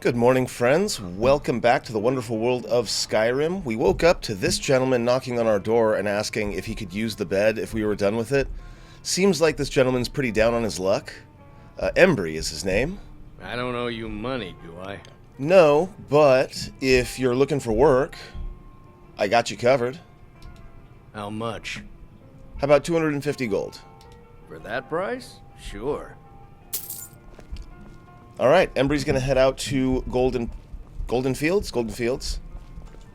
Good morning, friends. Welcome back to the wonderful world of Skyrim. We woke up to this gentleman knocking on our door and asking if he could use the bed if we were done with it. Seems like this gentleman's pretty down on his luck. Embry is his name. I don't owe you money, do I? No, but if you're looking for work, I got you covered. How much? How about 250 gold? For that price? Sure. All right, Embry's gonna head out to Goldenfields.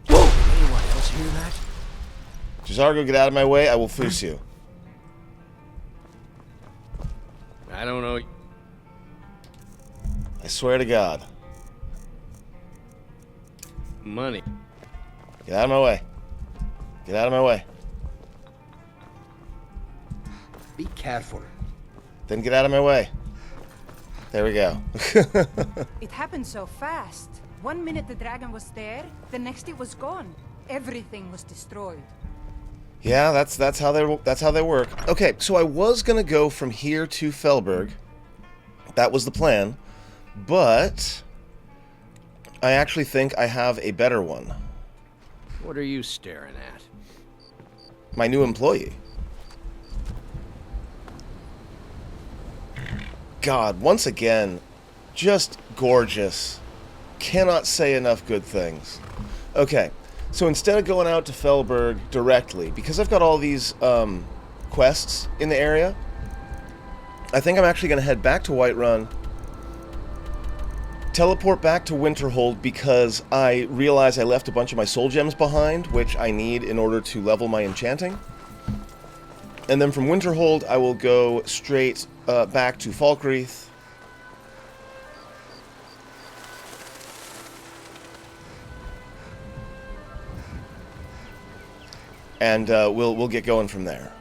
Whoa! Anyone else hear that? Jazargo, get out of my way. I will foos you. I don't know. I swear to God. Money. Get out of my way. Get out of my way. Be careful. Then get out of my way. There we go. It happened so fast. 1 minute the dragon was there, the next it was gone. Everything was destroyed. Yeah, that's how they work. Okay, so I was gonna go from here to Fellburg. That was the plan, but I actually think I have a better one. What are you staring at? My new employee. God, once again, just gorgeous. Cannot say enough good things. Okay, so instead of going out to Fellburg directly, because I've got all these quests in the area, I think I'm actually going to head back to Whiterun, teleport back to Winterhold because I realize I left a bunch of my soul gems behind, which I need in order to level my enchanting. And then from Winterhold, I will go straight back to Falkreath. And we'll get going from there.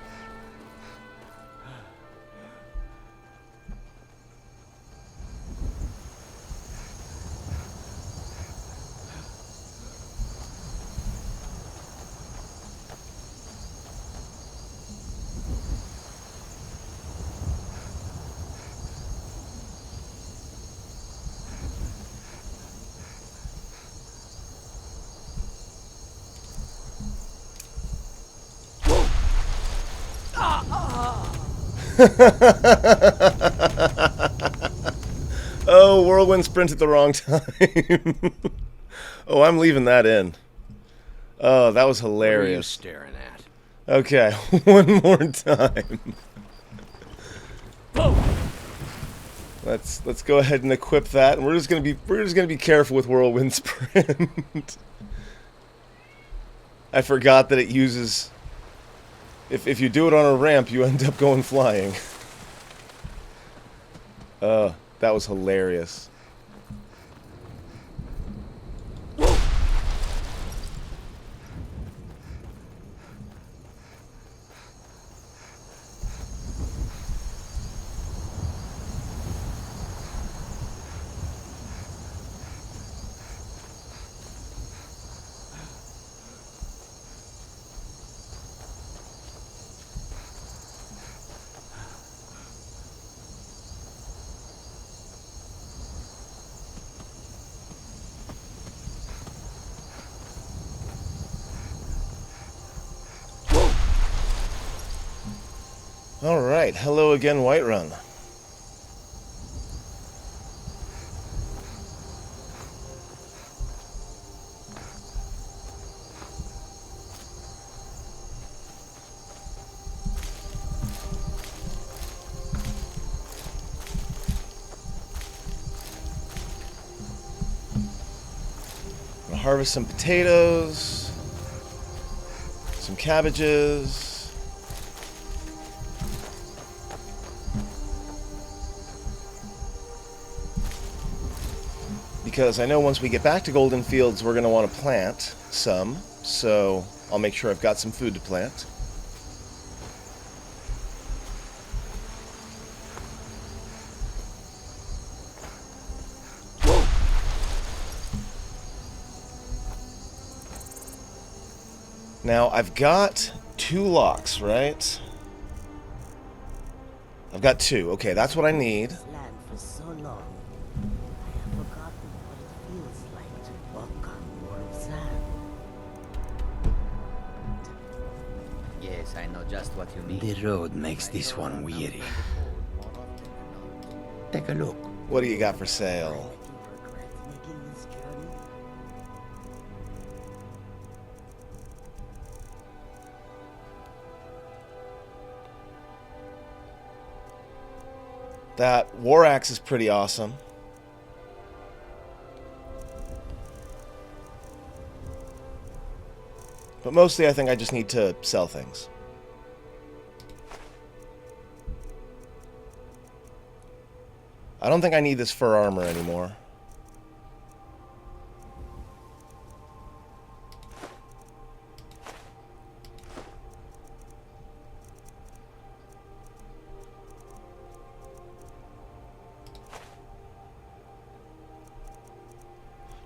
Oh, whirlwind sprint at the wrong time. Oh, I'm leaving that in. Oh, that was What are you hilarious. staring at? Okay, one more time. Let's go ahead and equip that, and we're just gonna be careful with whirlwind sprint. I forgot that it uses. If you do it on a ramp, you end up going flying. That was hilarious. Alright, hello again, Whiterun. Gonna harvest some potatoes, some cabbages. Because I know once we get back to Goldenfields, we're going to want to plant some, so I'll make sure I've got some food to plant. Now, I've got 2 locks, right? I've got 2. Okay, that's what I need. Land for so long. I have forgotten what it feels like to walk on warm sand. Yes, I know just what you mean. The road makes this one weary. Take a look. What do you got for sale? Do you regret making this journey? That war axe is pretty awesome. But mostly I think I just need to sell things. I don't think I need this fur armor anymore.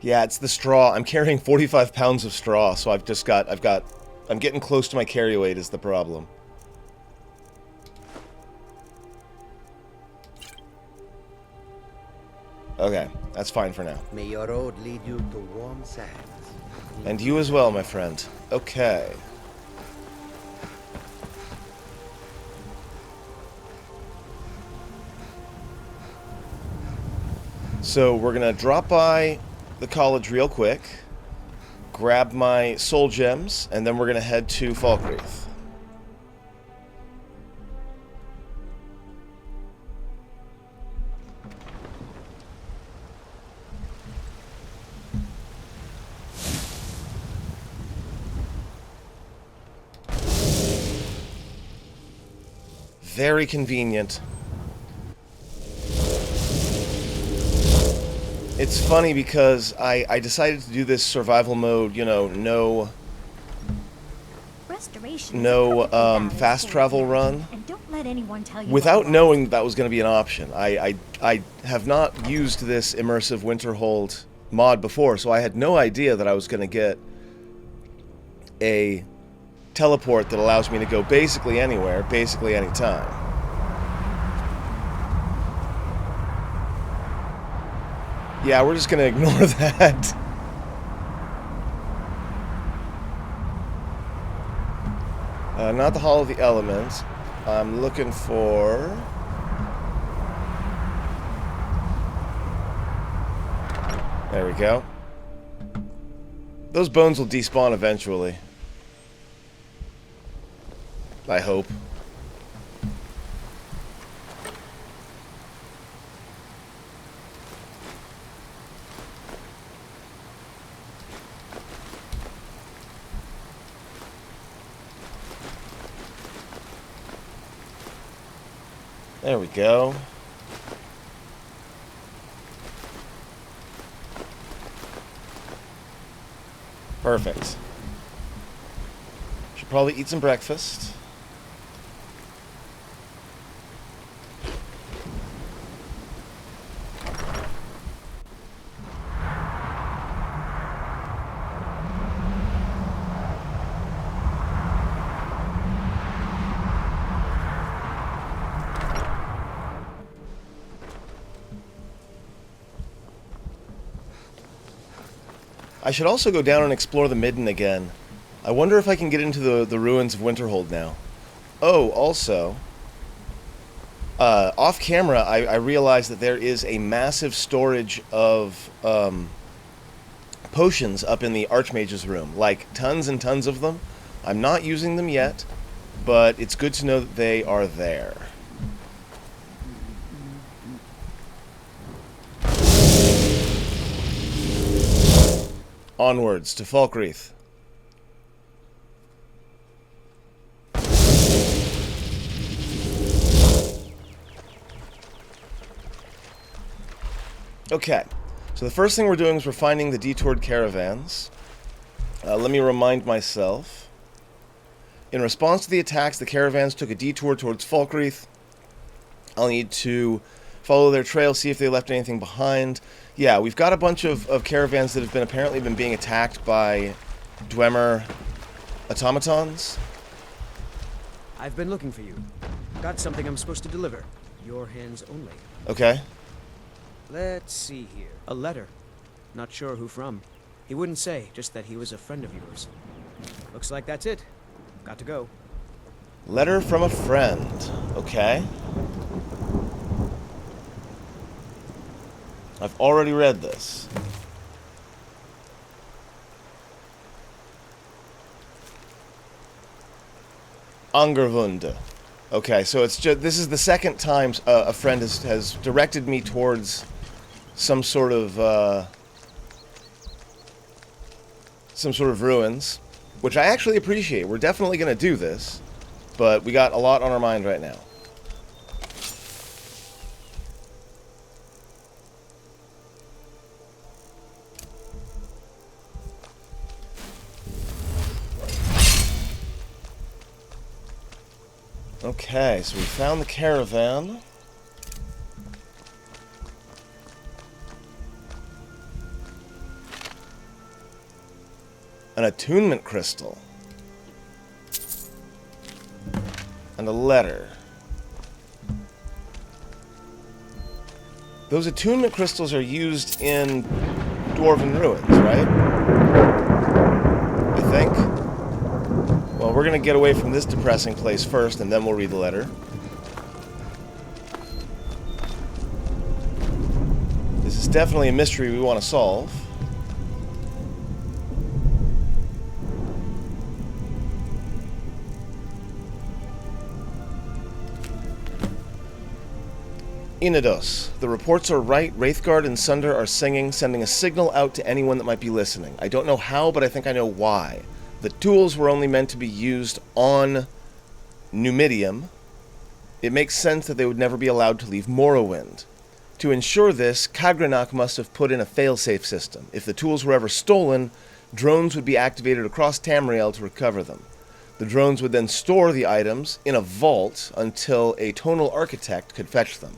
Yeah, it's the straw. I'm carrying 45 pounds of straw, so I'm getting close to my carry weight is the problem. Okay, that's fine for now. May your road lead you to warm sands. And you as well, my friend. Okay. So we're gonna drop by the college real quick, grab my soul gems, and then we're gonna head to Falkreath. Very convenient. It's funny because I decided to do this survival mode, you know, no fast travel run, And don't let anyone tell you without otherwise. knowing that was going to be an option. I have not used this immersive Winterhold mod before, so I had no idea that I was going to get a teleport that allows me to go basically anywhere, basically anytime. Yeah, we're just gonna ignore that. Not the Hall of the Elements. I'm looking for... There we go. Those bones will despawn eventually. I hope. There we go. Perfect. Should probably eat some breakfast. I should also go down and explore the Midden again. I wonder if I can get into the ruins of Winterhold now. Oh, also, off camera, I realized that there is a massive storage of potions up in the Archmage's room. Like, tons and tons of them. I'm not using them yet, but it's good to know that they are there. Onwards to Falkreath. Okay, so the first thing we're doing is we're finding the detoured caravans. Let me remind myself. In response to the attacks, the caravans took a detour towards Falkreath. I'll need to follow their trail, see if they left anything behind. Yeah, we've got a bunch of caravans that have apparently been being attacked by Dwemer automatons. I've been looking for you. Got something I'm supposed to deliver. Your hands only. Okay. Let's see here. A letter. Not sure who from. He wouldn't say, just that he was a friend of yours. Looks like that's it. Got to go. Letter from a friend. Okay. I've already read this. Angerwunde. Okay, so it's just this is the second time a friend has directed me towards some sort of ruins, which I actually appreciate. We're definitely going to do this, but we got a lot on our mind right now. Okay, so we found the caravan. An attunement crystal. And a letter. Those attunement crystals are used in Dwarven ruins, right? I think. Well, we're going to get away from this depressing place first, and then we'll read the letter. This is definitely a mystery we want to solve. Inados. The reports are right. Wraithguard and Sunder are singing, sending a signal out to anyone that might be listening. I don't know how, but I think I know why. The tools were only meant to be used on Numidium. It makes sense that they would never be allowed to leave Morrowind. To ensure this, Kagranach must have put in a failsafe system. If the tools were ever stolen, drones would be activated across Tamriel to recover them. The drones would then store the items in a vault until a tonal architect could fetch them.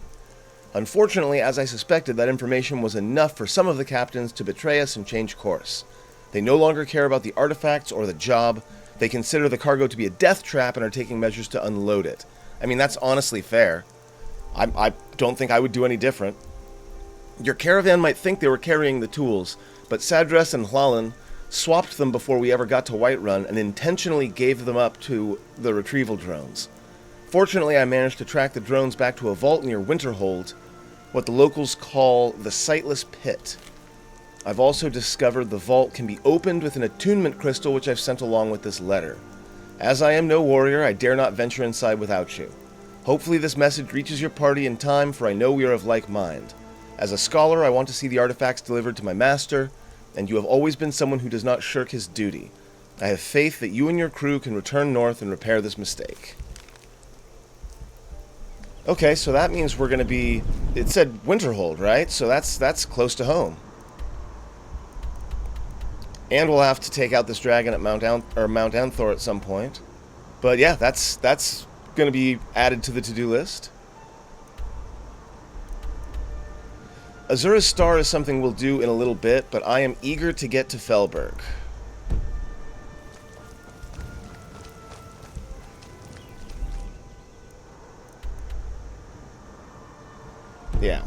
Unfortunately, as I suspected, that information was enough for some of the captains to betray us and change course. They no longer care about the artifacts or the job. They consider the cargo to be a death trap and are taking measures to unload it. I mean, that's honestly fair. I don't think I would do any different. Your caravan might think they were carrying the tools, but Sadras and Hlalen swapped them before we ever got to Whiterun and intentionally gave them up to the retrieval drones. Fortunately, I managed to track the drones back to a vault near Winterhold, what the locals call the Sightless Pit. I've also discovered the vault can be opened with an attunement crystal which I've sent along with this letter. As I am no warrior, I dare not venture inside without you. Hopefully this message reaches your party in time, for I know we are of like mind. As a scholar, I want to see the artifacts delivered to my master, and you have always been someone who does not shirk his duty. I have faith that you and your crew can return north and repair this mistake. Okay, so that means we're going to be... It said Winterhold, right? So that's close to home. And we'll have to take out this dragon at Mount Anthor at some point. But yeah, that's going to be added to the to-do list. Azura's Star is something we'll do in a little bit, but I am eager to get to Fellburg. Yeah.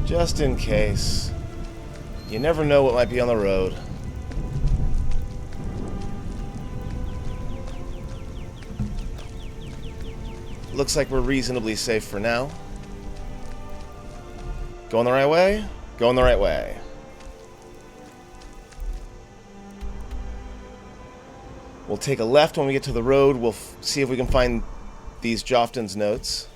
Just in case. You never know what might be on the road. Looks like we're reasonably safe for now. Going the right way? Going the right way. We'll take a left when we get to the road. We'll see if we can find these Joftin's notes.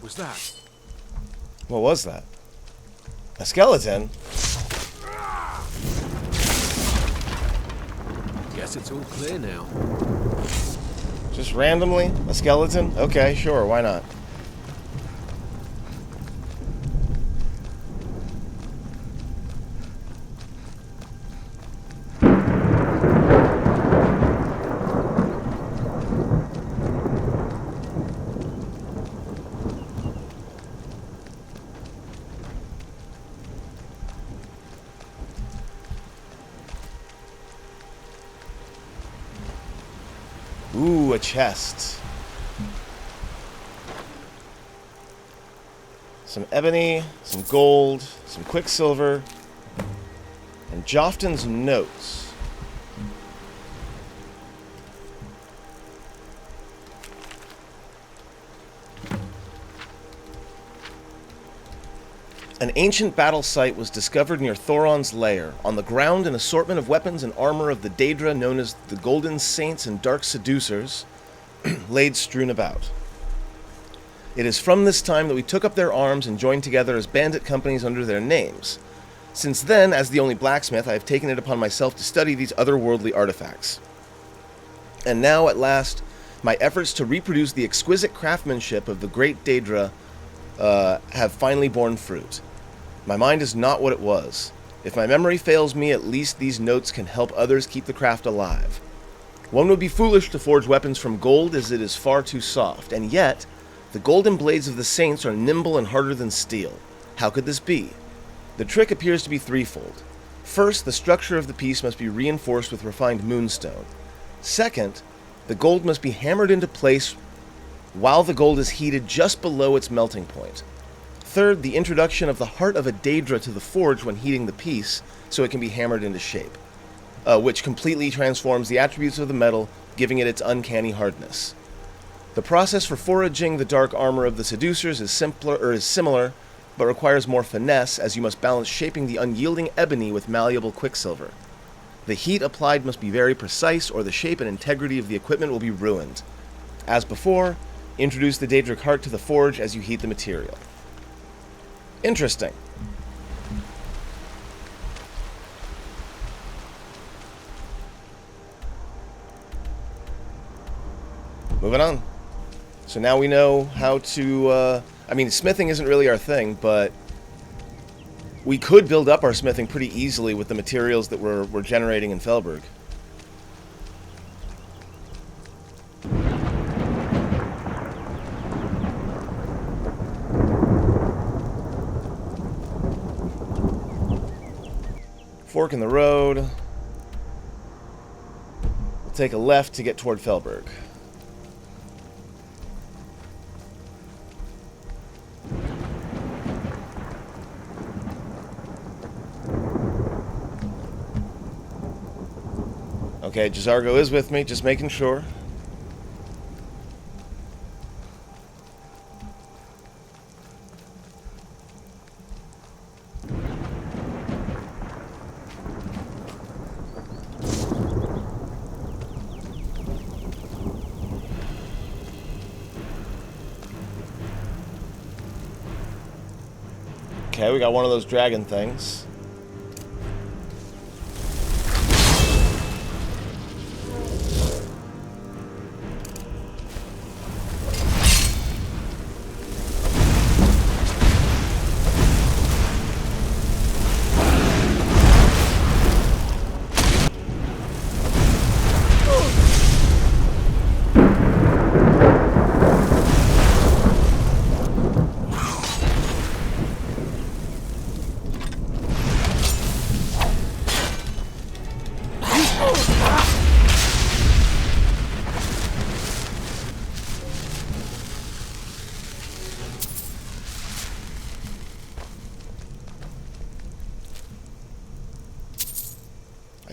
What was that? What was that? A skeleton? Guess it's all clear now. Just randomly? A skeleton? Okay, sure, why not? Ooh, a chest. Some ebony, some gold, some quicksilver, and Joftin's notes. An ancient battle site was discovered near Thoron's lair. On the ground, an assortment of weapons and armor of the Daedra known as the Golden Saints and Dark Seducers laid strewn about. It is from this time that we took up their arms and joined together as bandit companies under their names. Since then, as the only blacksmith, I have taken it upon myself to study these otherworldly artifacts. And now, at last, my efforts to reproduce the exquisite craftsmanship of the great Daedra have finally borne fruit. My mind is not what it was. If my memory fails me, at least these notes can help others keep the craft alive. One would be foolish to forge weapons from gold, as it is far too soft, and yet, the golden blades of the saints are nimble and harder than steel. How could this be? The trick appears to be threefold. First, the structure of the piece must be reinforced with refined moonstone. Second, the gold must be hammered into place while the gold is heated just below its melting point. Third, the introduction of the heart of a Daedra to the forge when heating the piece so it can be hammered into shape, which completely transforms the attributes of the metal, giving it its uncanny hardness. The process for forging the dark armor of the seducers is similar, but requires more finesse, as you must balance shaping the unyielding ebony with malleable quicksilver. The heat applied must be very precise, or the shape and integrity of the equipment will be ruined. As before, introduce the Daedric heart to the forge as you heat the material. Interesting. Moving on. So now we know how to, smithing isn't really our thing, but we could build up our smithing pretty easily with the materials that we're generating in Fellburg. Fork in the road. We'll take a left to get toward Fellburg. Okay, Jazargo is with me, just making sure. Okay, we got one of those dragon things.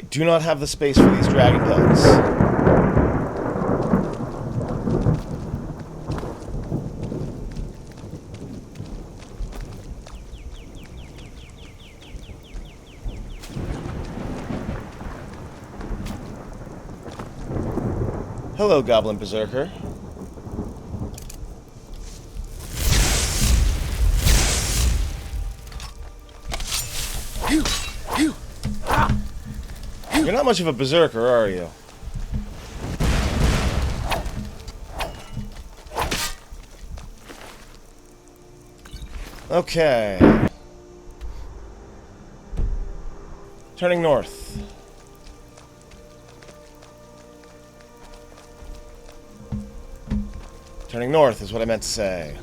Do not have the space for these dragon dogs. Hello, Goblin Berserker. You're not much of a berserker, are you? Okay. Turning north. Turning north is what I meant to say.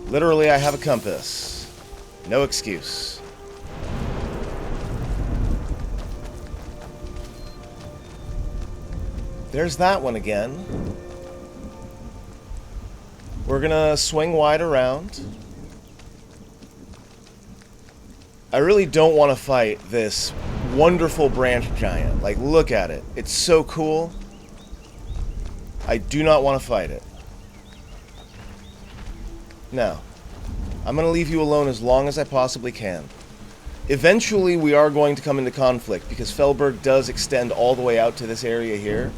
Literally, I have a compass. No excuse. There's that one again. We're gonna swing wide around. I really don't want to fight this wonderful branch giant. Like, look at it. It's so cool. I do not want to fight it. No. I'm going to leave you alone as long as I possibly can. Eventually, we are going to come into conflict, because Fellburg does extend all the way out to this area here.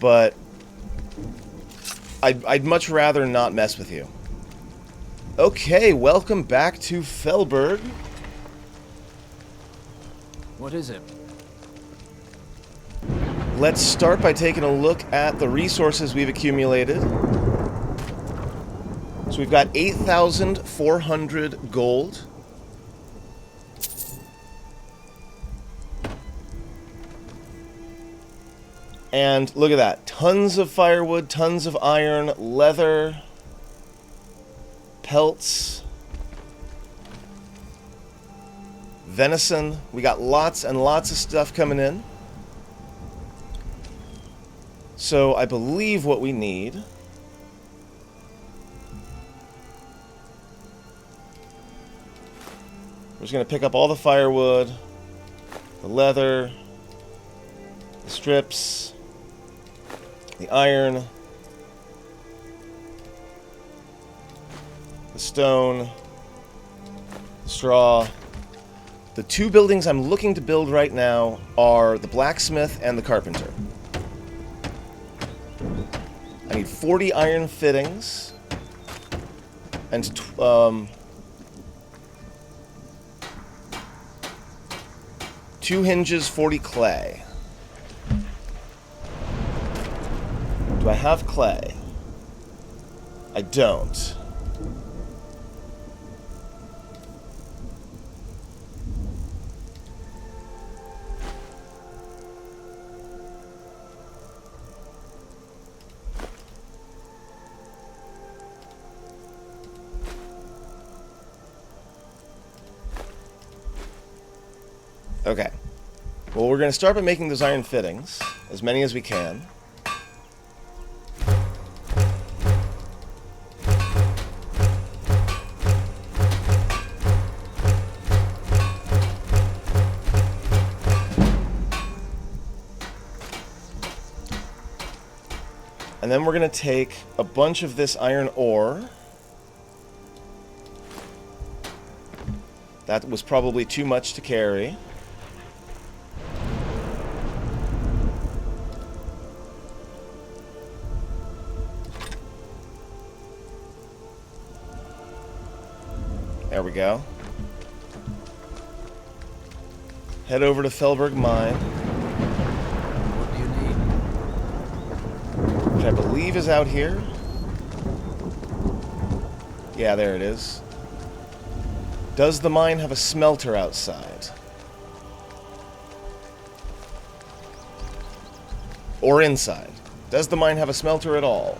But I'd much rather not mess with you. Okay, welcome back to Fellburg. What is it? Let's start by taking a look at the resources we've accumulated. So we've got 8,400 gold. And look at that. Tons of firewood, tons of iron, leather, pelts, venison. We got lots and lots of stuff coming in. So I believe what we need we're just going to pick up all the firewood, the leather, the strips, the iron, the stone, the straw. The two buildings I'm looking to build right now are the blacksmith and the carpenter. I need 40 iron fittings and 2 hinges, 40 clay. Do I have clay? I don't. Okay. Well, we're going to start by making those iron fittings, as many as we can. And then we're going to take a bunch of this iron ore. That was probably too much to carry. There we go. Head over to Fellburg Mine, What do you need? which I believe is out here. Yeah, there it is. Does the mine have a smelter outside? Or inside? Does the mine have a smelter at all?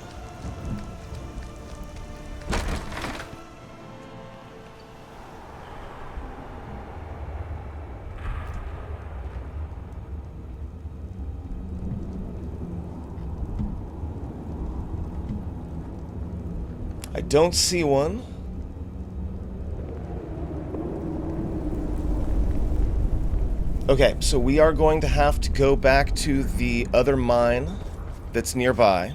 I don't see one. Okay, so we are going to have to go back to the other mine that's nearby.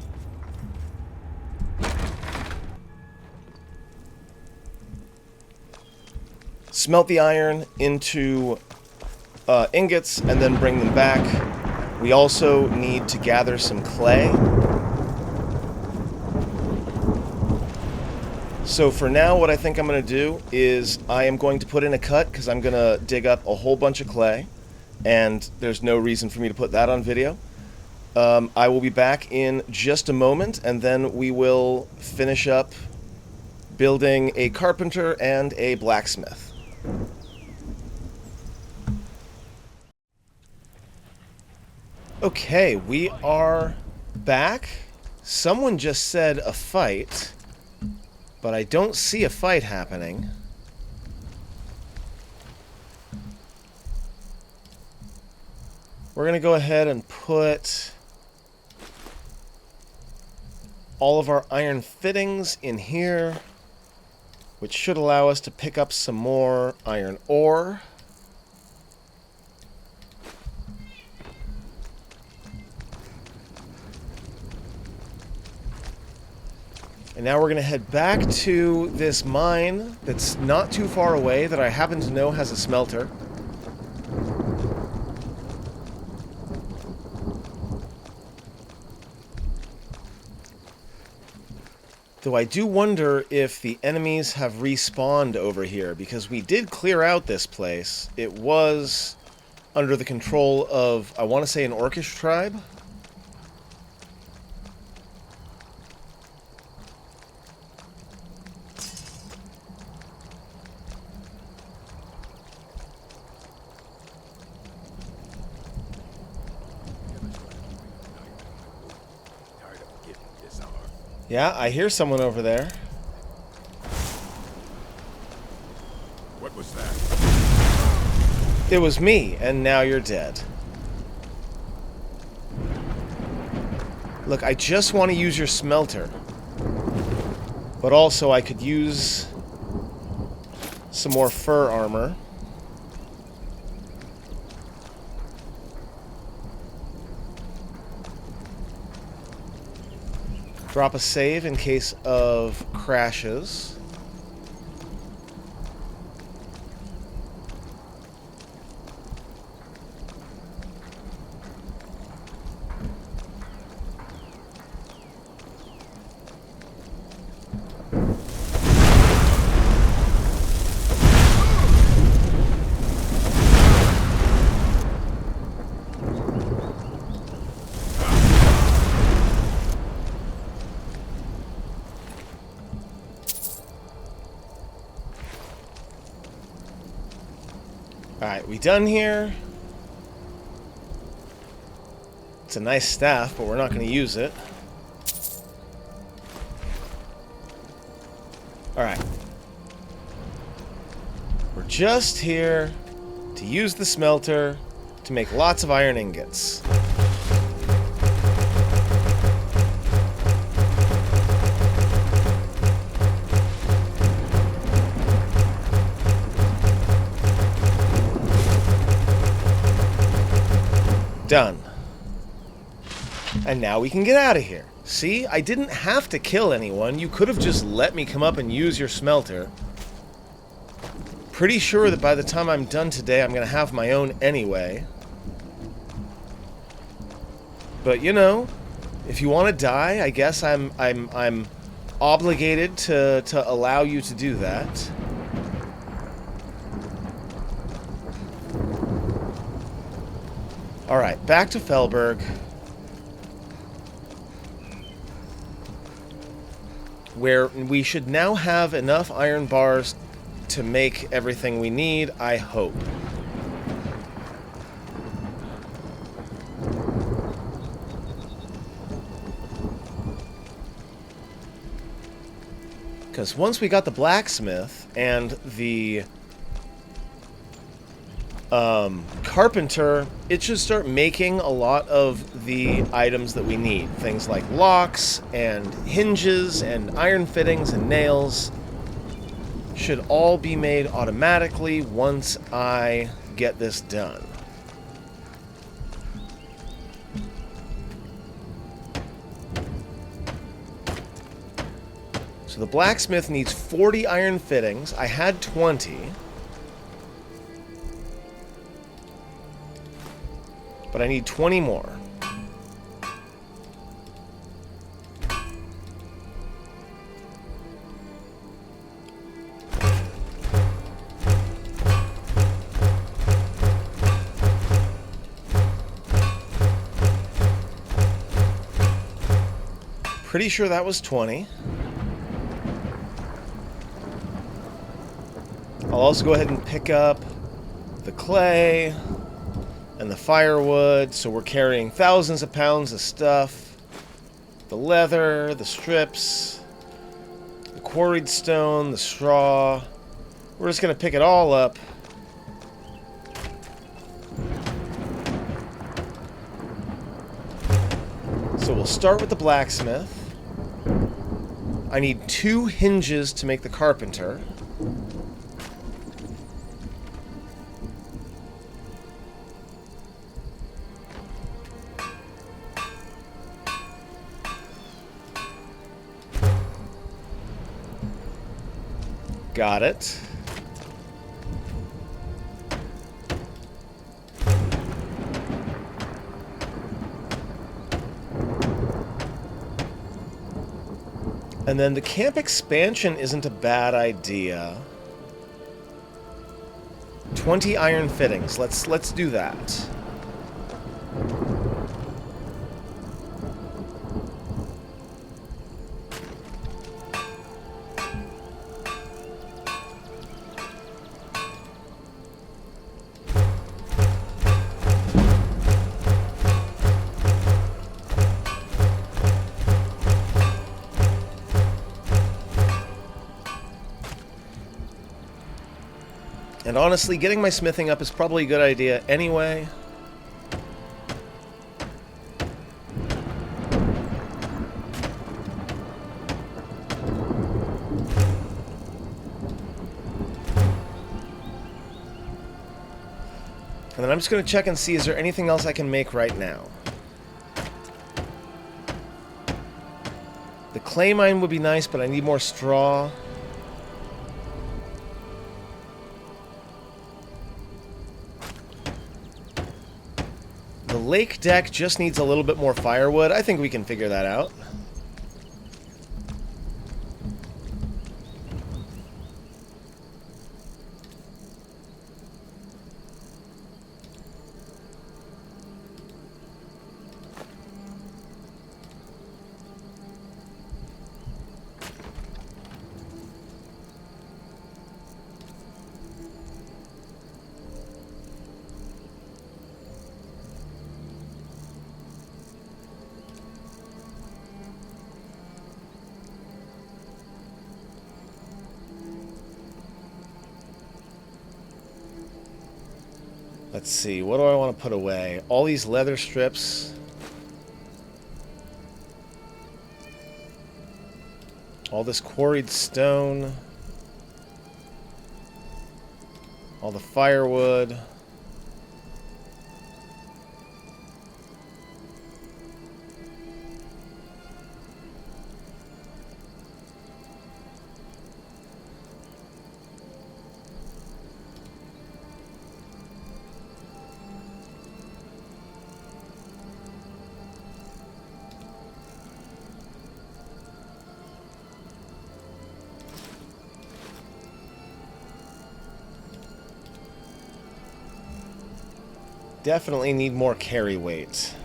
Smelt the iron into ingots and then bring them back. We also need to gather some clay. So for now, what I think I'm going to do is I am going to put in a cut because I'm going to dig up a whole bunch of clay, and there's no reason for me to put that on video. I will be back in just a moment, and then we will finish up building a carpenter and a blacksmith. Okay, we are back. Someone just said a fight, but I don't see a fight happening. We're going to go ahead and put all of our iron fittings in here, which should allow us to pick up some more iron ore. And now we're going to head back to this mine that's not too far away that I happen to know has a smelter. Though I do wonder if the enemies have respawned over here, because we did clear out this place. It was under the control of, I want to say, an Orcish tribe. Yeah, I hear someone over there. What was that? It was me, and now you're dead. Look, I just want to use your smelter. But also, I could use some more fur armor. Drop a save in case of crashes. Alright, we done here? It's a nice staff, but we're not going to use it. Alright. We're just here to use the smelter to make lots of iron ingots. Done. And now we can get out of here. See, I didn't have to kill anyone. You could have just let me come up and use your smelter. Pretty sure that by the time I'm done today, I'm going to have my own anyway. But you know, if you want to die, I guess I'm obligated to allow you to do that. Alright, back to Fellburg. Where we should now have enough iron bars to make everything we need, I hope. Because once we got the blacksmith and the carpenter, it should start making a lot of the items that we need. Things like locks and hinges and iron fittings and nails should all be made automatically once I get this done. So the blacksmith needs 40 iron fittings. I had 20. But I need 20 more. pretty sure that was 20. I'll also go ahead and pick up the clay and the firewood, so we're carrying thousands of pounds of stuff. The leather, the strips, the quarried stone, the straw. We're just going to pick it all up. So we'll start with the blacksmith. I need 2 hinges to make the carpenter. Got it. And then the camp expansion isn't a bad idea. 20 iron fittings. Let's do that. And honestly, getting my smithing up is probably a good idea anyway. And then I'm just going to check and see, is there anything else I can make right now? The clay mine would be nice, but I need more straw. The lake deck just needs a little bit more firewood. I think we can figure that out. Let's see, what do I want to put away? All these leather strips. All this quarried stone. All the firewood. Definitely need more carry weight.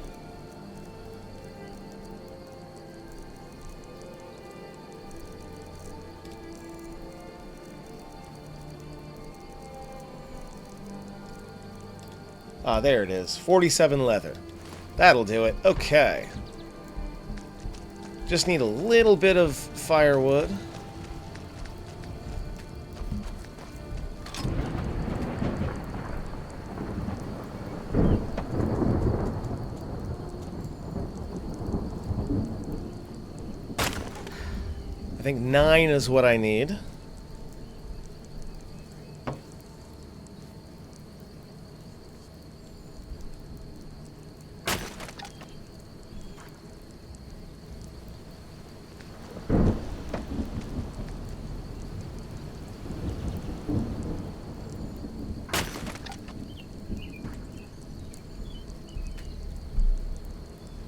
Ah, there it is. 47 leather. That'll do it. Okay. Just need a little bit of firewood. I think 9 is what I need. I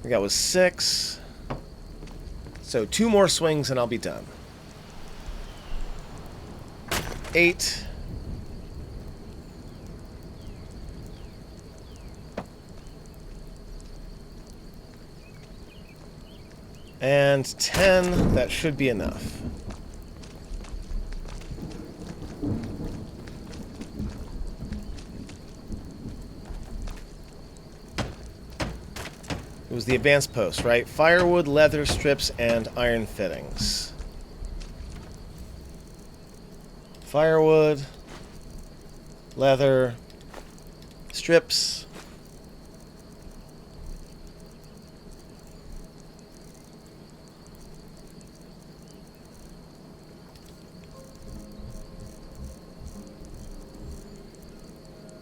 think that was 6. So 2 more swings and I'll be done. 8. And 10, that should be enough. It was the advanced post, right? Firewood, leather strips, and iron fittings. Firewood, leather, strips.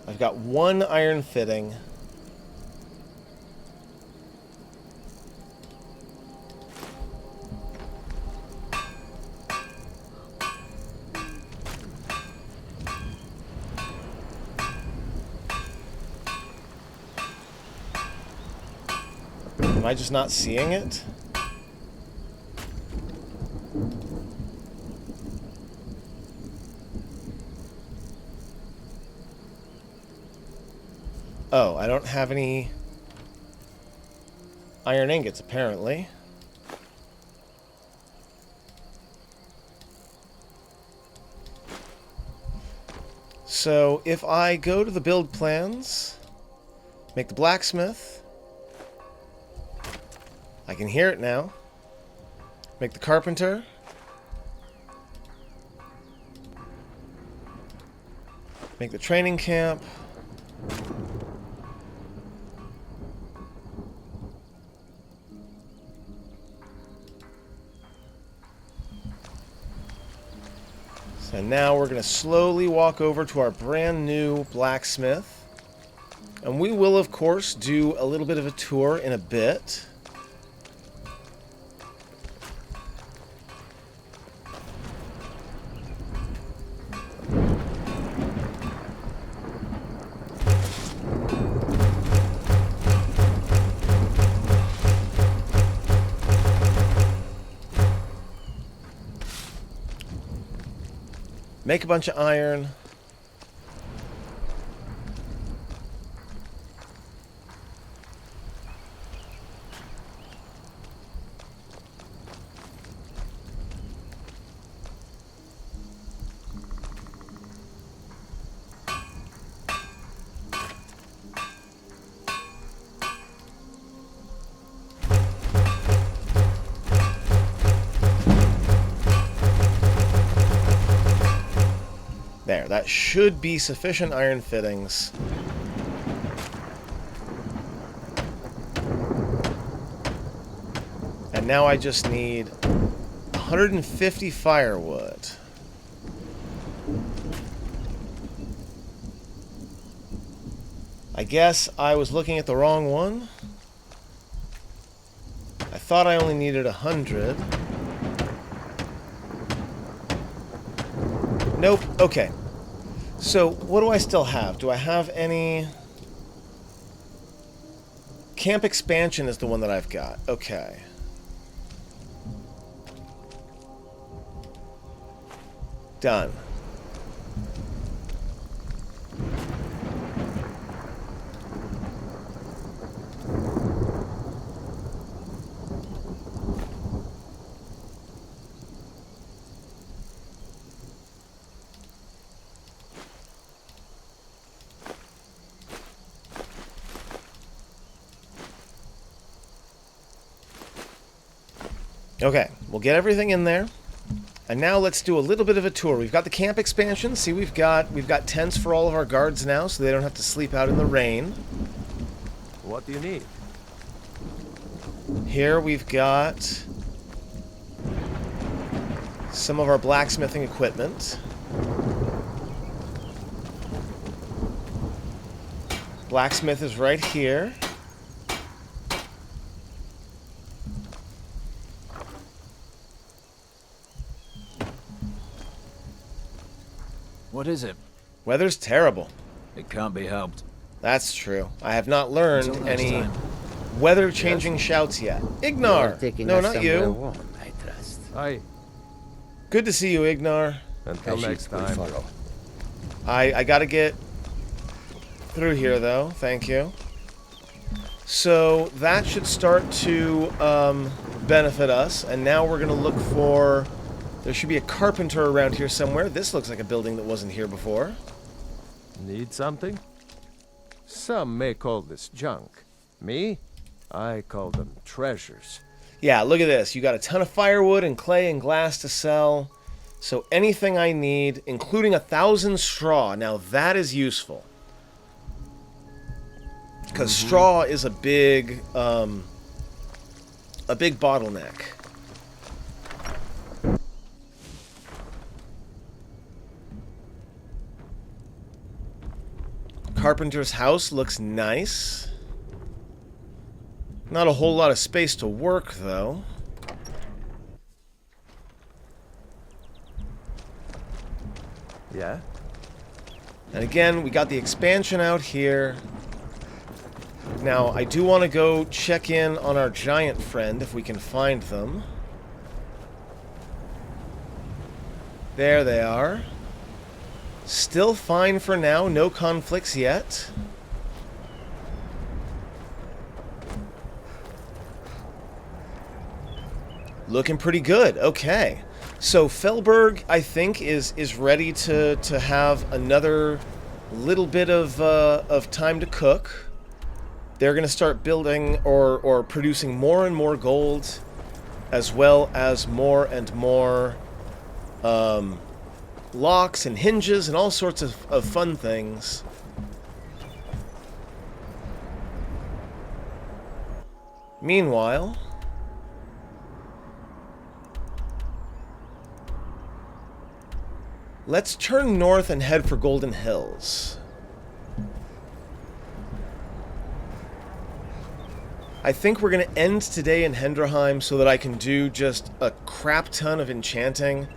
I've got 1 iron fitting. Am I just not seeing it? Oh, I don't have any iron ingots, apparently. So, if I go to the build plans, make the blacksmith, I can hear it now. Make the carpenter. Make the training camp. So now we're going to slowly walk over to our brand new blacksmith. And we will, of course, do a little bit of a tour in a bit. Make a bunch of iron. There, that should be sufficient iron fittings. And now I just need 150 firewood. I guess I was looking at the wrong one. I thought I only needed 100. Nope. Okay. So, what do I still have? Do I have any... Camp expansion is the one that I've got. Okay. Done. Okay, we'll get everything in there. And now let's do a little bit of a tour. We've got the camp expansion. See, we've got tents for all of our guards now, so they don't have to sleep out in the rain. What do you need? Here we've got some of our blacksmithing equipment. Blacksmith is right here. What is it? Weather's terrible. It can't be helped. That's true. I have not learned Until next any time. weather-changing shouts yet. Ignar! Taking No, us not somewhere you. warm, I trust. Aye. Good to see you, Ignar. Until Kashyyyk next will time. follow. I gotta get through here, though. Thank you. So, that should start to, benefit us. And now we're going to look for... There should be a carpenter around here somewhere. This looks like a building that wasn't here before. Need something? Some may call this junk. Me? I call them treasures. Yeah, look at this. You got a ton of firewood and clay and glass to sell. So anything I need, including 1,000 straw. Now that is useful. Because straw is a big bottleneck. Carpenter's house looks nice. Not a whole lot of space to work, though. Yeah? And again, we got the expansion out here. Now, I do want to go check in on our giant friend, if we can find them. There they are. Still fine for now, no conflicts yet. Looking pretty good, okay. So Fellburg, I think, is ready to have another little bit of time to cook. They're going to start building or producing more and more gold, as well as more and more locks and hinges and all sorts of fun things. Meanwhile, let's turn north and head for Goldenhills. I think we're going to end today in Hendraheim so that I can do just a crap ton of enchanting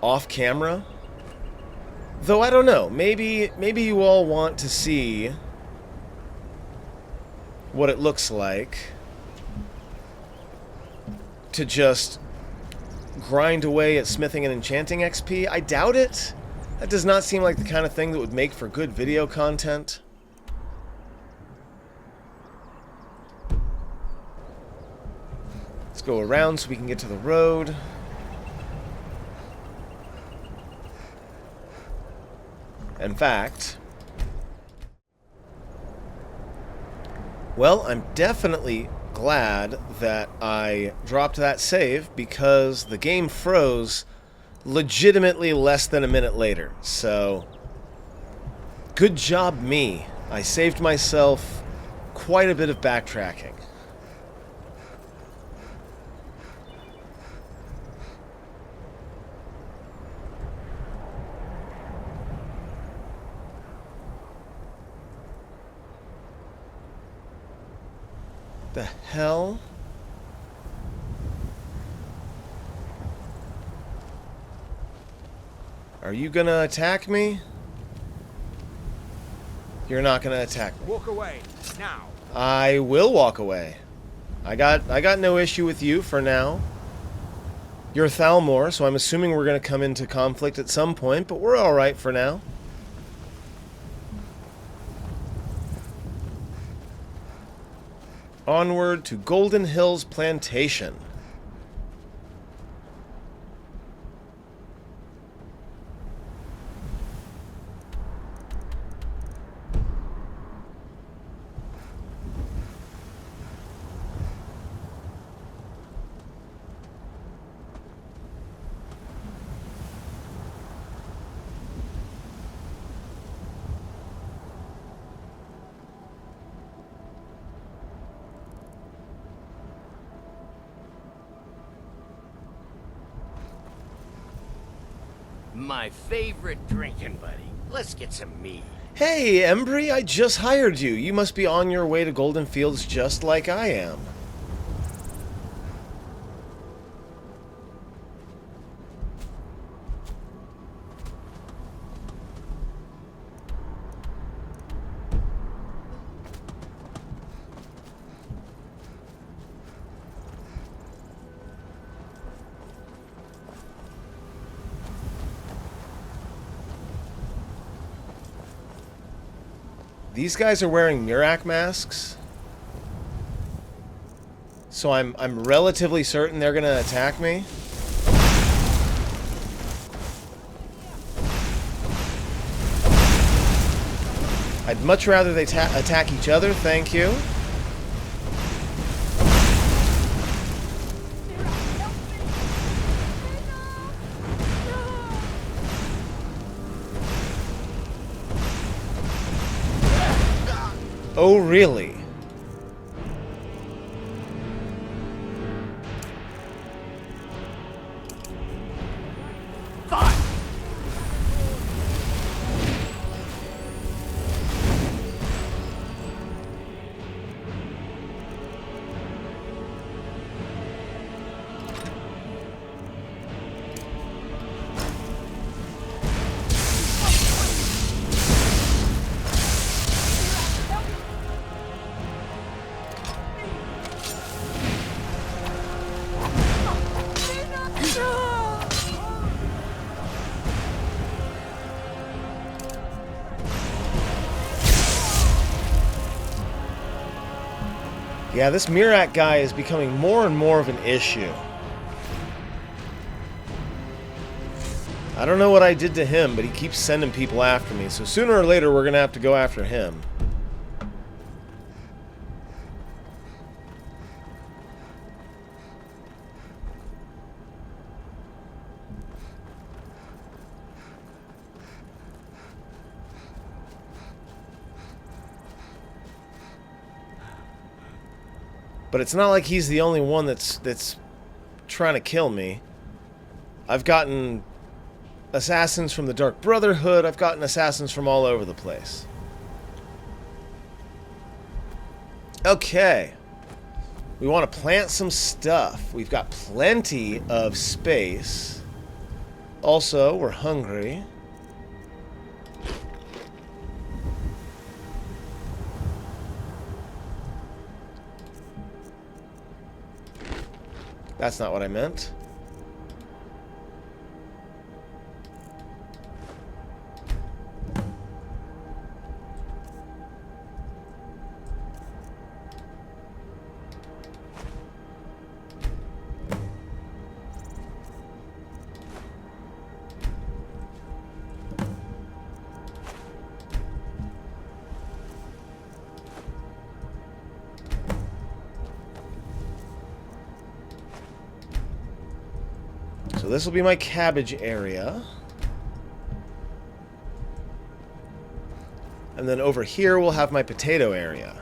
off camera. Though I don't know, maybe you all want to see what it looks like to just grind away at smithing and enchanting XP. I doubt it. That does not seem like the kind of thing that would make for good video content. Let's go around so we can get to the road. In fact, well, I'm definitely glad that I dropped that save because the game froze legitimately less than a minute later. So, good job me. I saved myself quite a bit of backtracking. The hell? Are you gonna attack me? You're not gonna attack me. Walk away, now. I will walk away. I got no issue with you for now. You're Thalmor, so I'm assuming we're gonna come into conflict at some point, but we're alright for now. Onward to Goldenhills Plantation. My favorite drinking buddy. Let's get some mead. Hey, Embry, I just hired you. You must be on your way to Golden Fields just like I am. These guys are wearing Murak masks. So I'm relatively certain they're gonna attack me. I'd much rather they attack each other, thank you. Oh, really? Yeah, this Mirak guy is becoming more and more of an issue. I don't know what I did to him, but he keeps sending people after me, so sooner or later we're gonna have to go after him. But it's not like he's the only one that's trying to kill me. I've gotten assassins from the Dark Brotherhood. I've gotten assassins from all over the place. Okay. We want to plant some stuff. We've got plenty of space. Also, we're hungry. That's not what I meant. So this will be my cabbage area. And then over here we'll have my potato area.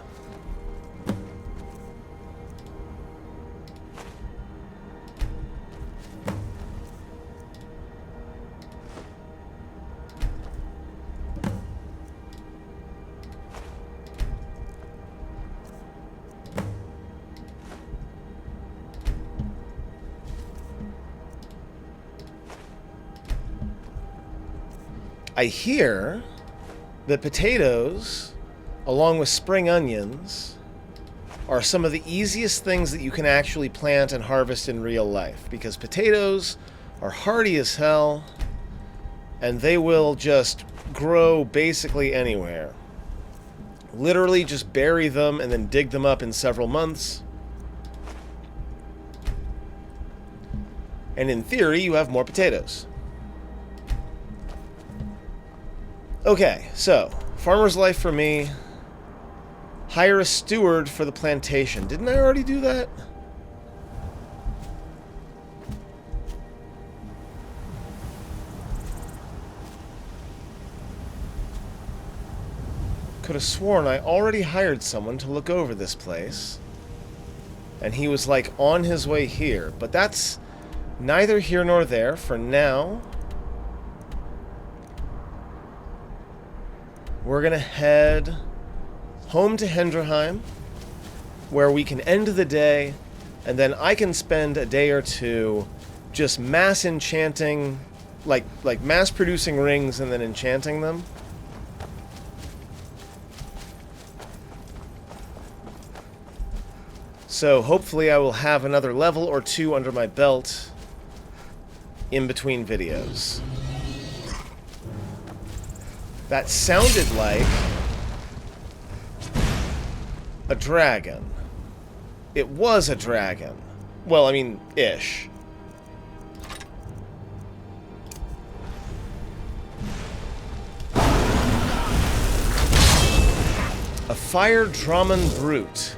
I hear that potatoes, along with spring onions, are some of the easiest things that you can actually plant and harvest in real life, because potatoes are hardy as hell and they will just grow basically anywhere. Literally just bury them and then dig them up in several months. And in theory, you have more potatoes. Okay, so, farmer's life for me. Hire a steward for the plantation. Didn't I already do that? Could have sworn I already hired someone to look over this place. And he was like on his way here. But that's neither here nor there for now. We're gonna head home to Hendrheim, where we can end the day, and then I can spend a day or two just mass enchanting, like mass producing rings and then enchanting them. So hopefully I will have another level or two under my belt in between videos. That sounded like a dragon. it was a dragon. Well, I mean, ish. A fire Draman brute.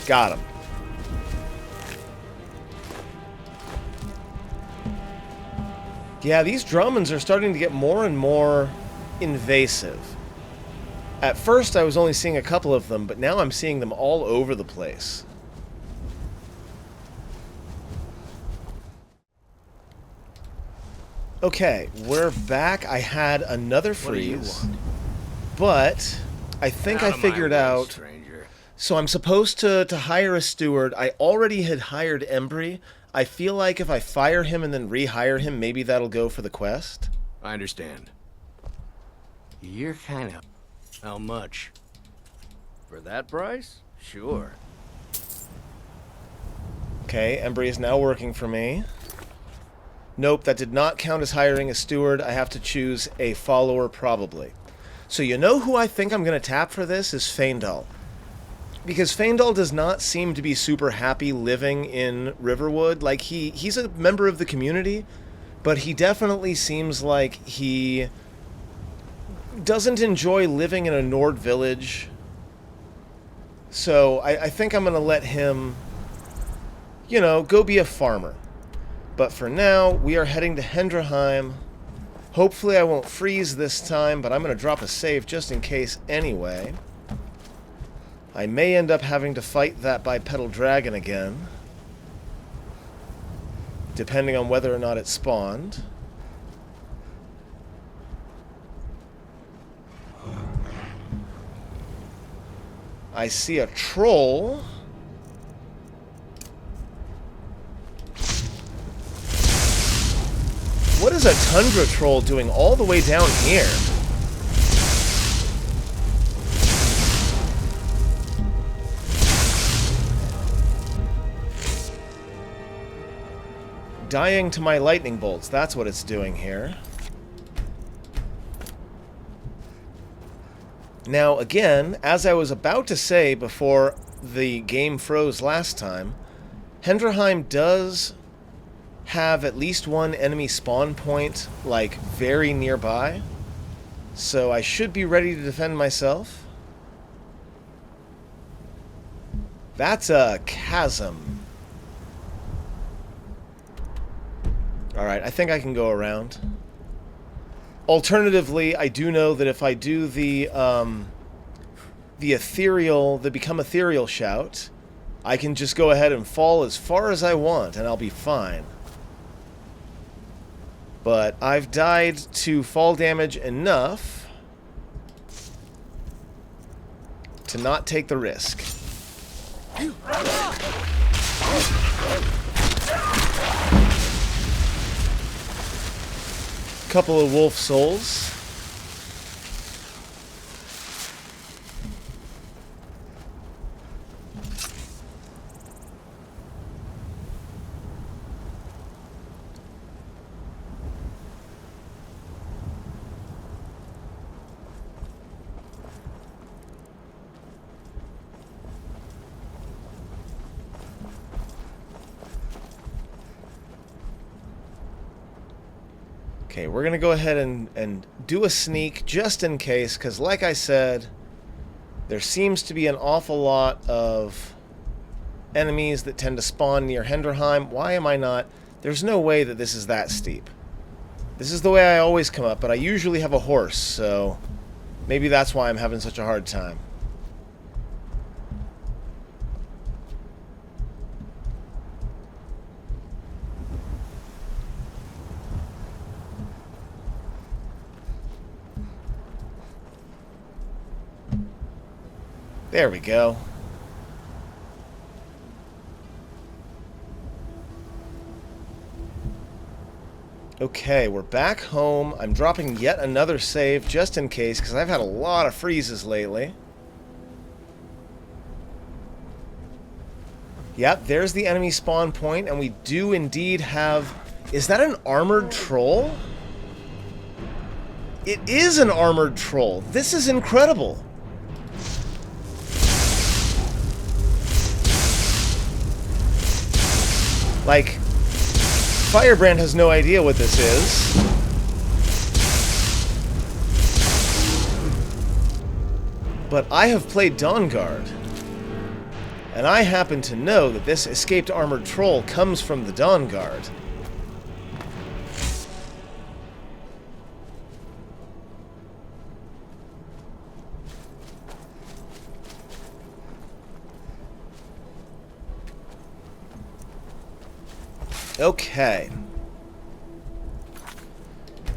Got him. Yeah, these Dramans are starting to get more and more invasive. At first I was only seeing a couple of them, but now I'm seeing them all over the place. Okay, we're back. I had another freeze, but I think I figured out... So I'm supposed to hire a steward. I already had hired Embry. I feel like if I fire him and then rehire him, maybe that'll go for the quest. I understand. You're kind of... How much? For that price? Sure. Okay, Embry is now working for me. Nope, that did not count as hiring a steward. I have to choose a follower, probably. So you know who I think I'm going to tap for this is Faendal. Because Faendal does not seem to be super happy living in Riverwood. Like, he's a member of the community, but he definitely seems like he doesn't enjoy living in a Nord village. So I think I'm going to let him, you know, go be a farmer. But for now, we are heading to Hendrheim. Hopefully I won't freeze this time, but I'm going to drop a save just in case anyway. I may end up having to fight that bipedal dragon again, depending on whether or not it spawned. I see a troll. What is a tundra troll doing all the way down here? Dying to my lightning bolts, that's what it's doing here. Now, again, as I was about to say before the game froze last time, Hendrheim does have at least one enemy spawn point, like, very nearby. So I should be ready to defend myself. That's a chasm. Alright, I think I can go around. Alternatively, I do know that if I do the become ethereal shout, I can just go ahead and fall as far as I want, and I'll be fine. But I've died to fall damage enough to not take the risk. Couple of wolf souls. Okay, we're going to go ahead and do a sneak just in case, because like I said, there seems to be an awful lot of enemies that tend to spawn near Hendrheim. Why am I not? There's no way that this is that steep. This is the way I always come up, but I usually have a horse, so maybe that's why I'm having such a hard time. There we go. Okay, we're back home. I'm dropping yet another save just in case, because I've had a lot of freezes lately. Yep, there's the enemy spawn point, and we do indeed have... Is that an armored troll? It is an armored troll. This is incredible. Like, Firebrand has no idea what this is. But I have played Dawnguard. And I happen to know that this escaped armored troll comes from the Dawnguard. Okay.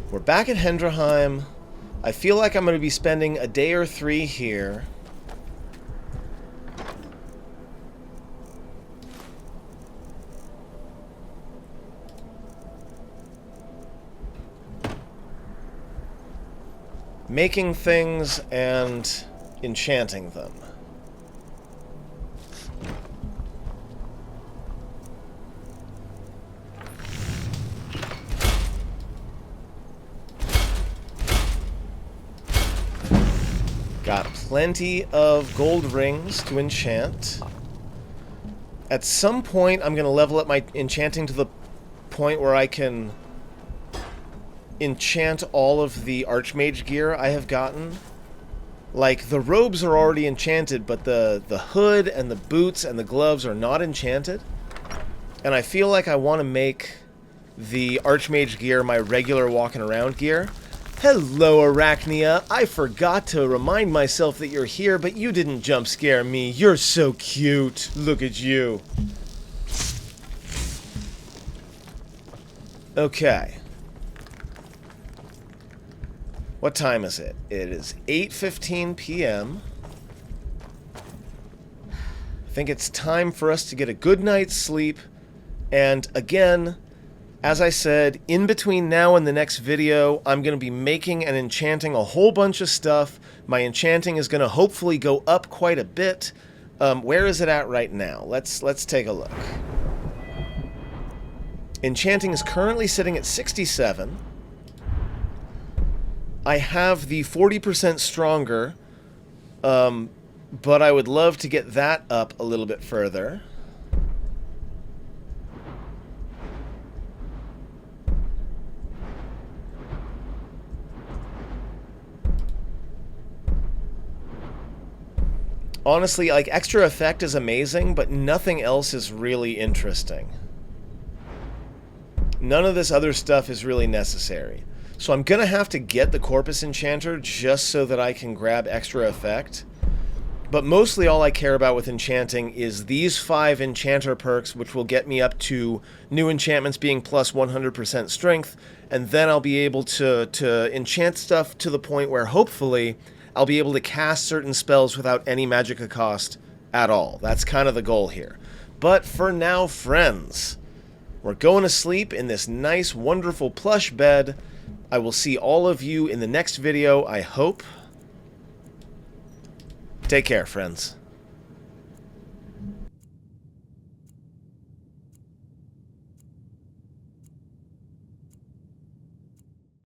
We're back at Hendraheim. I feel like I'm going to be spending a day or 3 here. Making things and enchanting them. Got plenty of gold rings to enchant. At some point, I'm going to level up my enchanting to the point where I can enchant all of the Archmage gear I have gotten. Like, the robes are already enchanted, but the hood and the boots and the gloves are not enchanted. And I feel like I want to make the Archmage gear my regular walking around gear. Hello, Arachnia. I forgot to remind myself that you're here, but you didn't jump scare me. You're so cute. Look at you. Okay. What time is it? It is 8:15 p.m. I think it's time for us to get a good night's sleep. And again, as I said, in between now and the next video, I'm going to be making and enchanting a whole bunch of stuff. My enchanting is going to hopefully go up quite a bit. Where is it at right now? Let's take a look. Enchanting is currently sitting at 67. I have the 40% stronger, but I would love to get that up a little bit further. Honestly, like, extra effect is amazing, but nothing else is really interesting. None of this other stuff is really necessary. So I'm going to have to get the Corpus Enchanter just so that I can grab extra effect. But mostly all I care about with enchanting is these 5 enchanter perks, which will get me up to new enchantments being plus 100% strength, and then I'll be able to enchant stuff to the point where hopefully I'll be able to cast certain spells without any magicka cost at all. That's kind of the goal here. But for now, friends, we're going to sleep in this nice, wonderful plush bed. I will see all of you in the next video, I hope. Take care, friends.